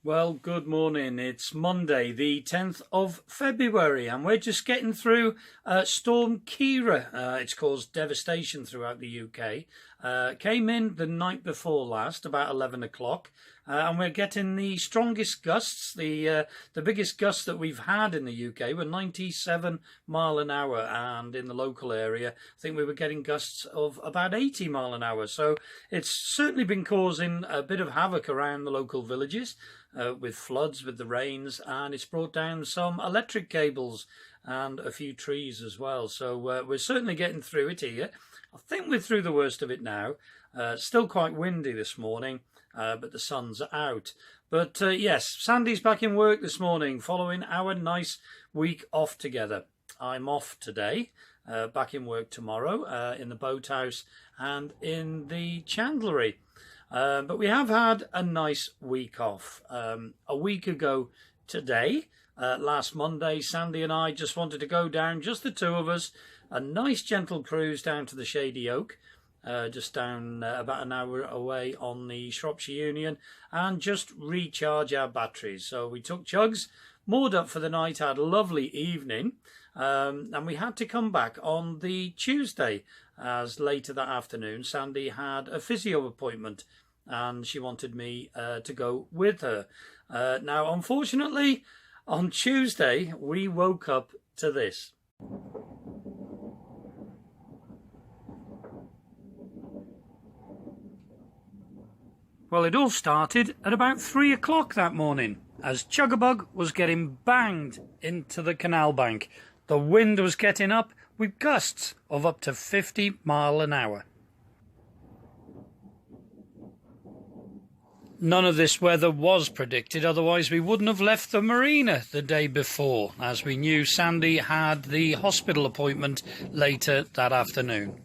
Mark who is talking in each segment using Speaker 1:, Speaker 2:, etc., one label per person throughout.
Speaker 1: Well, good morning. It's Monday, the 10th of February, and we're just getting through Storm Kira. It's caused devastation throughout the UK. Came in the night before last, about 11 o'clock, and we're getting the strongest gusts. The biggest gusts that we've had in the UK were 97 mile an hour, and in the local area, I think we were getting gusts of about 80 mile an hour. So it's certainly been causing a bit of havoc around the local villages. With floods, with the rains, and it's brought down some electric cables and a few trees as well. So we're certainly getting through it here. I think we're through the worst of it now. Still quite windy this morning, but the sun's out. But yes, Sandy's back in work this morning following our nice week off together. I'm off today, back in work tomorrow in the boathouse and in the chandlery. But we have had a nice week off. A week ago today, last Monday, Sandy and I just wanted to go down, just the two of us, a nice gentle cruise down to the Shady Oak, just down about an hour away on the Shropshire Union, and just recharge our batteries. So we took Chugs, moored up for the night, had a lovely evening, and we had to come back on the Tuesday, as later that afternoon Sandy had a physio appointment and she wanted me to go with her. Now, unfortunately, on Tuesday, we woke up to this. Well, it all started at about 3 o'clock that morning, as Chuggabug was getting banged into the canal bank. The wind was getting up with gusts of up to 50 mile an hour. None of this weather was predicted, otherwise we wouldn't have left the marina the day before, as we knew Sandy had the hospital appointment later that afternoon.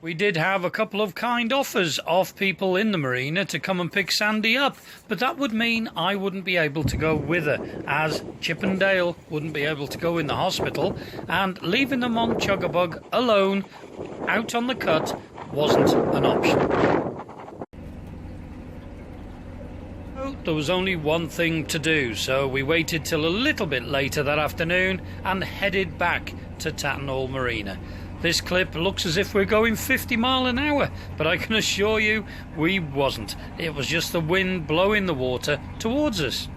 Speaker 1: We did have a couple of kind offers of people in the marina to come and pick Sandy up, but that would mean I wouldn't be able to go with her, as Chip and Dale wouldn't be able to go in the hospital, and leaving them on Chuggabug alone out on the cut wasn't an option. There was only one thing to do, so we waited till a little bit later that afternoon and headed back to Tattenhall Marina. This clip looks as if we're going 50 mile an hour, but I can assure you we wasn't. It was just the wind blowing the water towards us.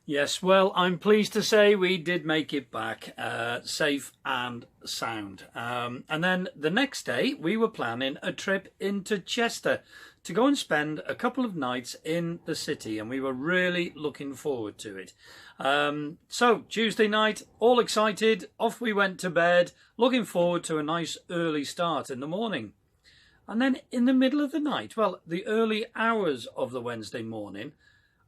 Speaker 1: Yes, well, I'm pleased to say we did make it back safe and sound. And then the next day we were planning a trip into Chester to go and spend a couple of nights in the city, and we were really looking forward to it. So Tuesday night, all excited, off we went to bed, looking forward to a nice early start in the morning. And then in the middle of the night, well, the early hours of the Wednesday morning,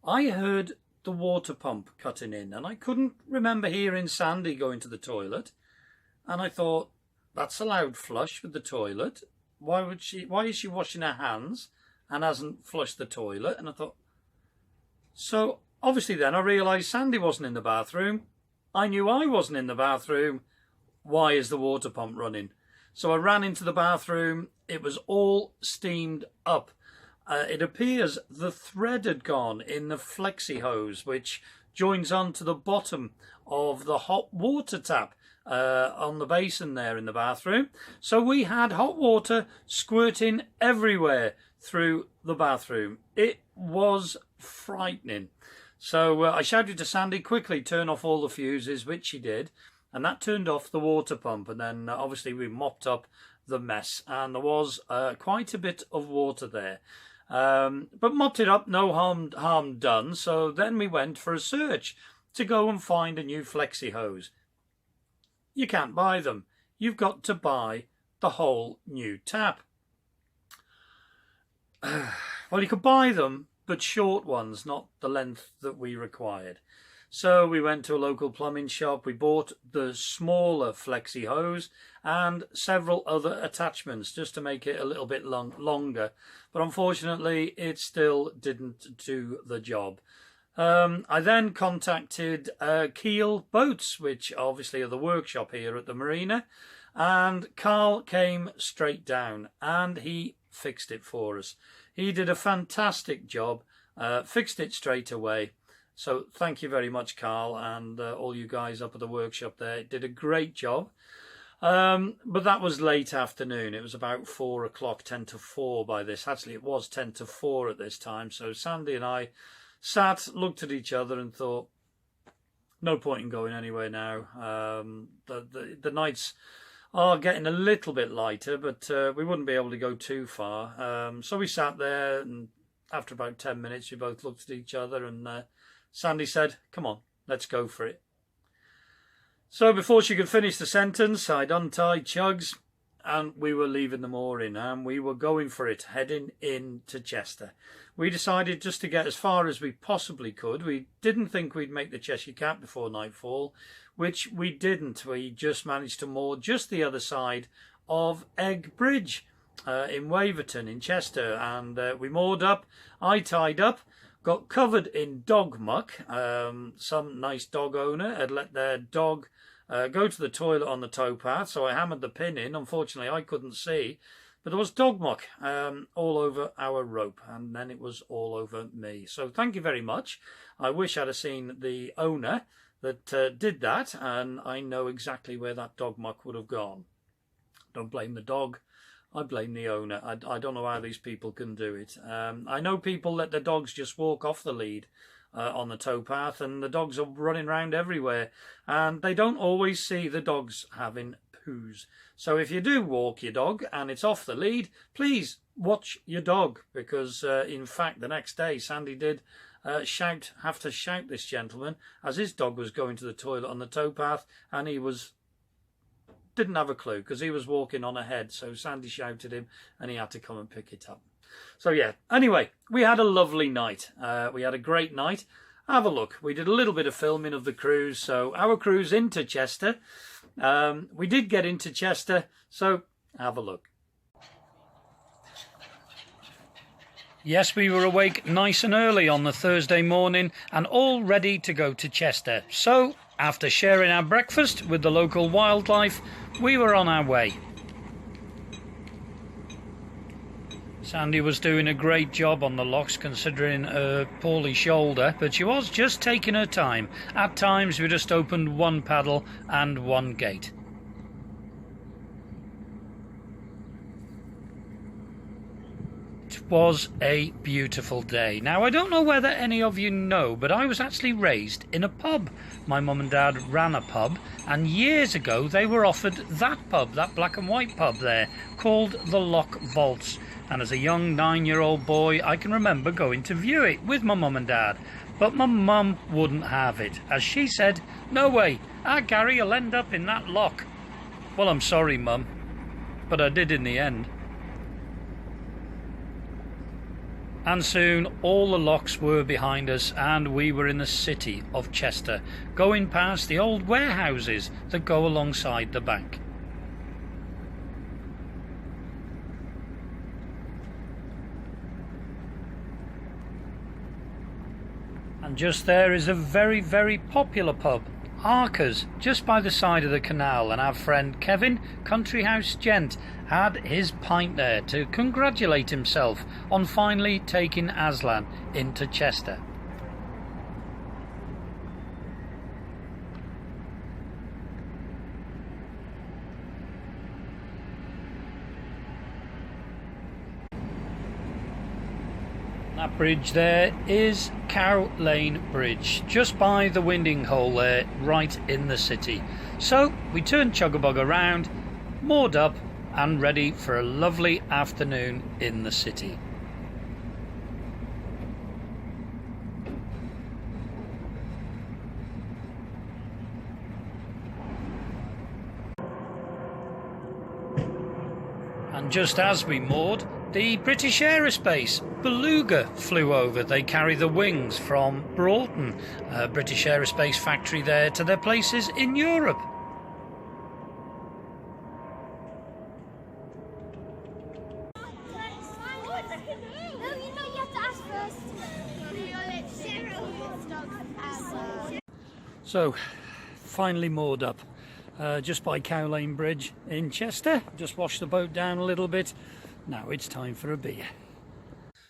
Speaker 1: I heard the water pump cutting in, and I couldn't remember hearing Sandy going to the toilet, and I thought, that's a loud flush with the toilet. Why is she washing her hands and hasn't flushed the toilet? And I thought, so obviously then I realised Sandy wasn't in the bathroom. I knew I wasn't in the bathroom. Why is the water pump running? So I ran into the bathroom. It was all steamed up. It appears the thread had gone in the flexi hose, which joins on to the bottom of the hot water tap. on the basin there in the bathroom. So we had hot water squirting everywhere through the bathroom. It was frightening. So I shouted to Sandy, quickly turn off all the fuses, which she did. And that turned off the water pump. And then obviously we mopped up the mess. And there was quite a bit of water there. But mopped it up, no harm done. So then we went for a search to go and find a new flexi hose. You can't buy them. You've got to buy the whole new tap. Well, you could buy them, but short ones, not the length that we required. So we went to a local plumbing shop. We bought the smaller flexi hose and several other attachments just to make it a little bit longer. But unfortunately, it still didn't do the job. I then contacted Keel Boats, which obviously are the workshop here at the marina, and Carl came straight down and he fixed it for us. He did a fantastic job, fixed it straight away. So thank you very much, Carl, and all you guys up at the workshop there. Did a great job. But that was late afternoon. It was about 4 o'clock, 10 to 4 by this. Actually, it was 10 to 4 at this time. So Sandy and I sat, looked at each other and thought, no point in going anywhere now. The nights are getting a little bit lighter, but we wouldn't be able to go too far. So we sat there, and after about 10 minutes, we both looked at each other, and Sandy said, come on, let's go for it. So before she could finish the sentence, I'd untied Chugs, and we were leaving the mooring, and we were going for it, heading into Chester. We decided just to get as far as we possibly could. We didn't think we'd make the Cheshire Cap before nightfall, which we didn't. We just managed to moor just the other side of Egg Bridge in Waverton in Chester, and we moored up. I tied up, got covered in dog muck. Some nice dog owner had let their dog go to the toilet on the towpath, so I hammered the pin in. Unfortunately, I couldn't see, but there was dog muck all over our rope, and then it was all over me. So thank you very much. I wish I'd have seen the owner that did that, and I know exactly where that dog muck would have gone. Don't blame the dog. I blame the owner. I don't know how these people can do it. I know people let their dogs just walk off the lead on the towpath, and the dogs are running around everywhere, and they don't always see the dogs having poos. So if you do walk your dog and it's off the lead, please watch your dog, because in fact the next day Sandy did have to shout this gentleman as his dog was going to the toilet on the towpath, and he didn't have a clue because he was walking on ahead. So Sandy shouted him and he had to come and pick it up. So yeah, anyway, we had a lovely night. We had a great night. Have a look. We did a little bit of filming of the cruise. So our cruise into Chester. We did get into Chester, so have a look. Yes, we were awake nice and early on the Thursday morning and all ready to go to Chester. So, after sharing our breakfast with the local wildlife, we were on our way. Sandy was doing a great job on the locks considering her poorly shoulder, but she was just taking her time. At times we just opened one paddle and one gate. It was a beautiful day. Now, I don't know whether any of you know, but I was actually raised in a pub. My mum and dad ran a pub, and years ago they were offered that pub, that black and white pub there, called the Loch Vaults. And as a young 9-year-old boy, I can remember going to view it with my mum and dad. But my mum wouldn't have it, as she said, "No way, our Gary will end up in that loch." Well, I'm sorry, Mum, but I did in the end. And soon all the lochs were behind us, and we were in the city of Chester, going past the old warehouses that go alongside the bank. And just there is a very, very popular pub, Arker's, just by the side of the canal, and our friend Kevin, Country House Gent, had his pint there to congratulate himself on finally taking Aslan into Chester. That bridge there is Cow Lane Bridge, just by the winding hole there, right in the city. So we turned Chuggabug around, moored up and ready for a lovely afternoon in the city. And just as we moored, the British Aerospace Beluga flew over. They carry the wings from Broughton, British Aerospace factory there, to their places in Europe. So, finally moored up. Just by Cow Lane Bridge in Chester. Just washed the boat down a little bit. Now it's time for a beer.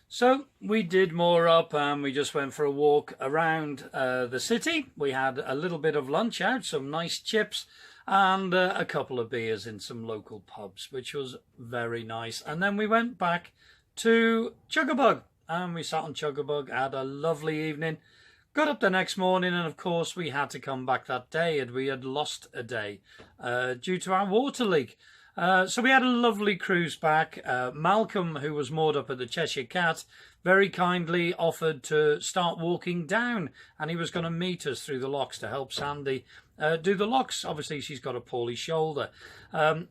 Speaker 1: So we did moor up and we just went for a walk around the city. We had a little bit of lunch out, some nice chips and a couple of beers in some local pubs, which was very nice. And then we went back to Chuggabug and we sat on Chuggabug, had a lovely evening. Got up the next morning and of course we had to come back that day, and we had lost a day due to our water leak. So we had a lovely cruise back. Malcolm, who was moored up at the Cheshire Cat, very kindly offered to start walking down, and he was going to meet us through the locks to help Sandy do the locks. Obviously she's got a poorly shoulder.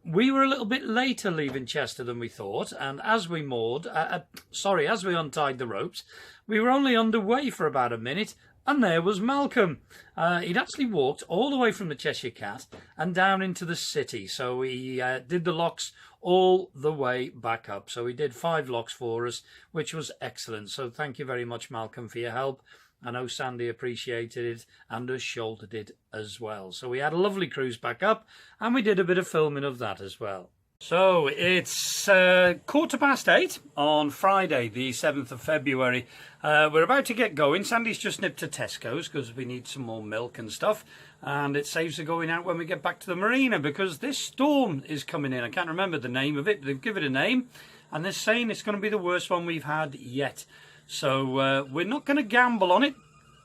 Speaker 1: We were a little bit later leaving Chester than we thought, and as we moored, as we untied the ropes, we were only underway for about a minute. And there was Malcolm. He'd actually walked all the way from the Cheshire Cat and down into the city. So he did the locks all the way back up. So he did 5 locks for us, which was excellent. So thank you very much, Malcolm, for your help. I know Sandy appreciated it and her shoulder did as well. So we had a lovely cruise back up and we did a bit of filming of that as well. So it's 8:15 on Friday, the 7th of February. We're about to get going. Sandy's just nipped to Tesco's because we need some more milk and stuff. And it saves her going out when we get back to the marina because this storm is coming in. I can't remember the name of it, but they've given it a name. And they're saying it's going to be the worst one we've had yet. So we're not going to gamble on it.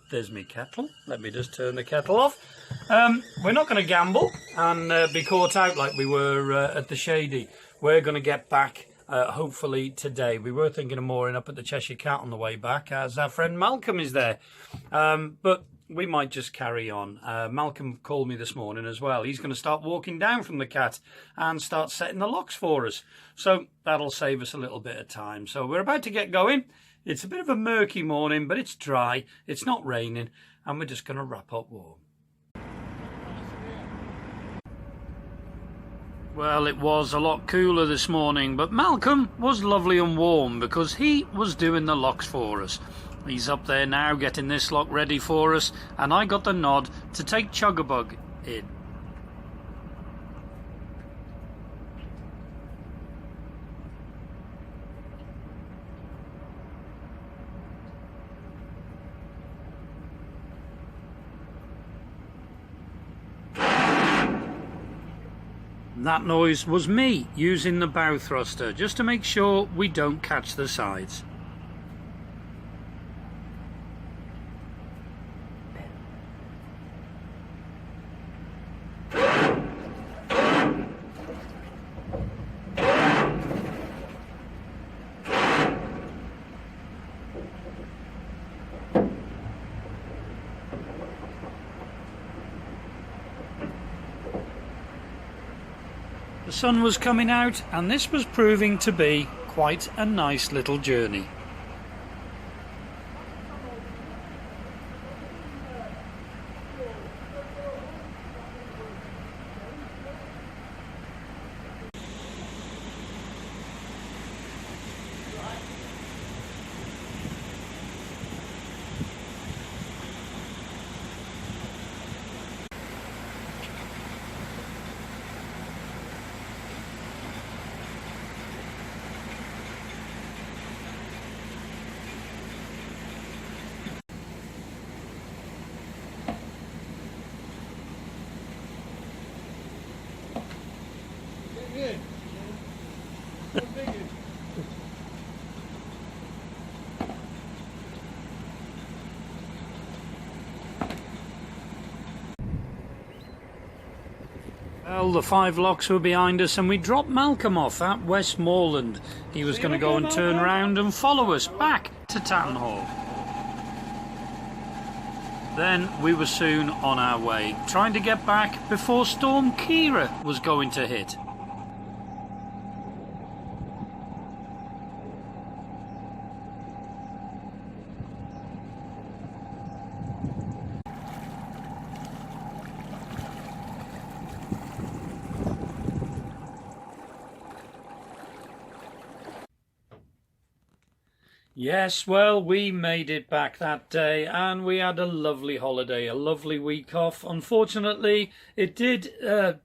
Speaker 1: There's me kettle. Let me just turn the kettle off. We're not going to gamble and be caught out like we were at the Shady. We're going to get back hopefully today. We were thinking of mooring up at the Cheshire Cat on the way back as our friend Malcolm is there. But we might just carry on. Malcolm called me this morning as well. He's going to start walking down from the Cat and start setting the locks for us. So that'll save us a little bit of time. So we're about to get going. It's a bit of a murky morning, but it's dry, it's not raining, and we're just going to wrap up warm. Well, it was a lot cooler this morning, but Malcolm was lovely and warm because he was doing the locks for us. He's up there now getting this lock ready for us, and I got the nod to take Chuggabug in. That noise was me using the bow thruster just to make sure we don't catch the sides. The sun was coming out and this was proving to be quite a nice little journey. Well, the 5 locks were behind us and we dropped Malcolm off at Westmoreland. He was going to go and turn around and follow us back to Tatton Hall. Then we were soon on our way, trying to get back before Storm Kira was going to hit. Yes, well, we made it back that day and we had a lovely holiday, a lovely week off. Unfortunately, it did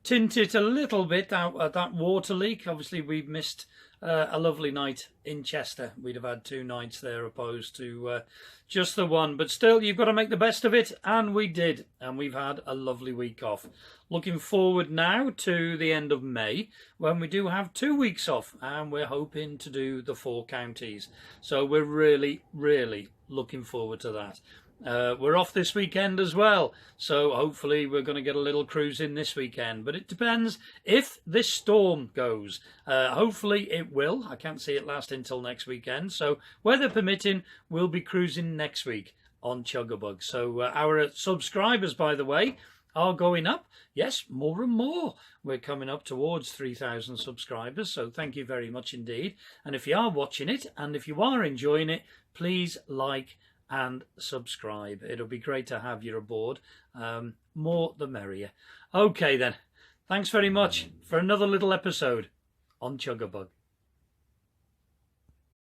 Speaker 1: tint it a little bit out at that water leak. Obviously, we missed a lovely night in Chester. We'd have had 2 nights there opposed to just the one. But still, you've got to make the best of it, and we did. And we've had a lovely week off. Looking forward now to the end of May, when we do have 2 weeks off, and we're hoping to do the 4 counties. So we're really, really looking forward to that. We're off this weekend as well, so hopefully we're going to get a little cruise in this weekend. But it depends if this storm goes. Hopefully it will. I can't see it lasting until next weekend. So weather permitting, we'll be cruising next week on Chuggabug. So our subscribers, by the way, are going up. Yes, more and more. We're coming up towards 3,000 subscribers, so thank you very much indeed. And if you are watching it and if you are enjoying it, please like and subscribe. It'll be great to have you aboard. More the merrier. Okay then, thanks very much for another little episode on Chuggabug.